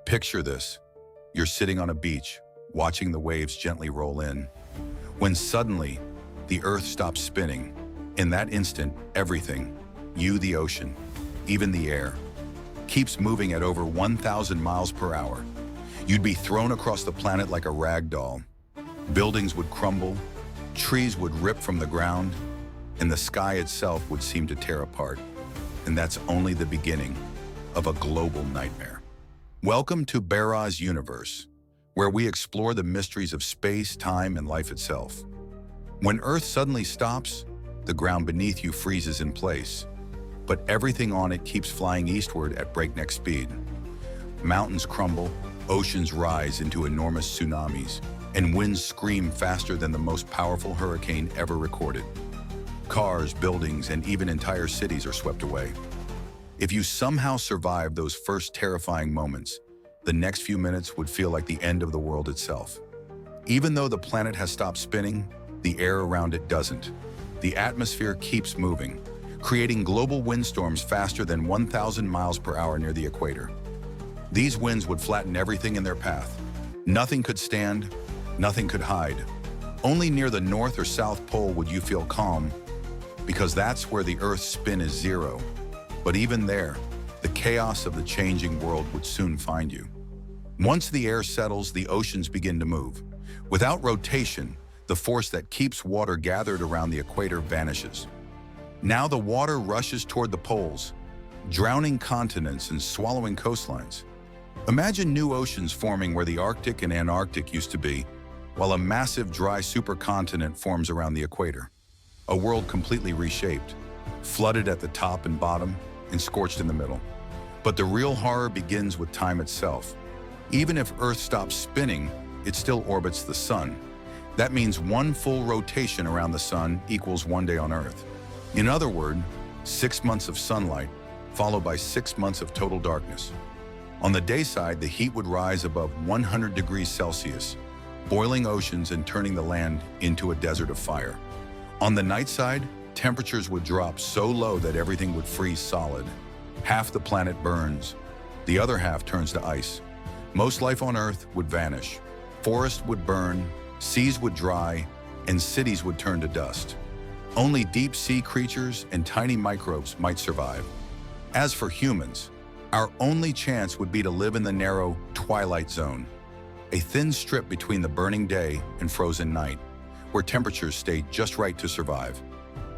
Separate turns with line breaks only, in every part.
Picture this. You're sitting on a beach, watching the waves gently roll in, when suddenly, the Earth stops spinning. In that instant, everything, you, the ocean, even the air, keeps moving at over 1,000 miles per hour. You'd be thrown across the planet like a rag doll. Buildings would crumble, trees would rip from the ground, and the sky itself would seem to tear apart. And that's only the beginning of a global nightmare. Welcome to Baraiz Universe, where we explore the mysteries of space, time, and life itself. When Earth suddenly stops, the ground beneath you freezes in place, but everything on it keeps flying eastward at breakneck speed. Mountains crumble, oceans rise into enormous tsunamis, and winds scream faster than the most powerful hurricane ever recorded. Cars, buildings, and even entire cities are swept away. If you somehow survive those first terrifying moments, the next few minutes would feel like the end of the world itself. Even though the planet has stopped spinning, the air around it doesn't. The atmosphere keeps moving, creating global windstorms faster than 1,000 miles per hour near the equator. These winds would flatten everything in their path. Nothing could stand, nothing could hide. Only near the North or South Pole would you feel calm, because that's where the Earth's spin is zero. But even there, the chaos of the changing world would soon find you. Once the air settles, the oceans begin to move. Without rotation, the force that keeps water gathered around the equator vanishes. Now the water rushes toward the poles, drowning continents and swallowing coastlines. Imagine new oceans forming where the Arctic and Antarctic used to be, while a massive dry supercontinent forms around the equator. A world completely reshaped, flooded at the top and bottom, and scorched in the middle. But the real horror begins with time itself. Even if Earth stops spinning, it still orbits the sun. That means one full rotation around the sun equals one day on Earth. In other words, 6 months of sunlight, followed by 6 months of total darkness. On the day side, the heat would rise above 100 degrees Celsius, boiling oceans and turning the land into a desert of fire. On the night side, temperatures would drop so low that everything would freeze solid. Half the planet burns, the other half turns to ice. Most life on Earth would vanish. Forests would burn, seas would dry, and cities would turn to dust. Only deep-sea creatures and tiny microbes might survive. As for humans, our only chance would be to live in the narrow twilight zone, a thin strip between the burning day and frozen night, where temperatures stay just right to survive.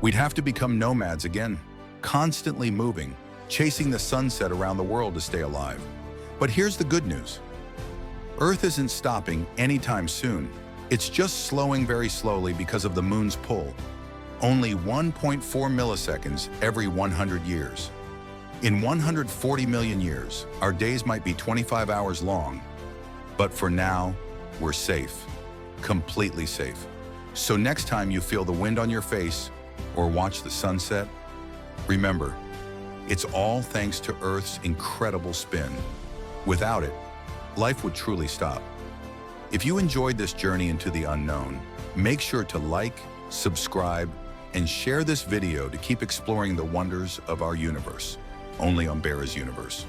We'd have to become nomads again, constantly moving, chasing the sunset around the world to stay alive. But here's the good news. Earth isn't stopping anytime soon. It's just slowing very slowly because of the moon's pull. Only 1.4 milliseconds every 100 years. In 140 million years, our days might be 25 hours long. But for now, we're safe. Completely safe. So next time you feel the wind on your face or watch the sunset, remember, it's all thanks to Earth's incredible spin. Without it, life would truly stop. If you enjoyed this journey into the unknown, make sure to like, subscribe, and share this video to keep exploring the wonders of our universe, only on Baraiz Universe.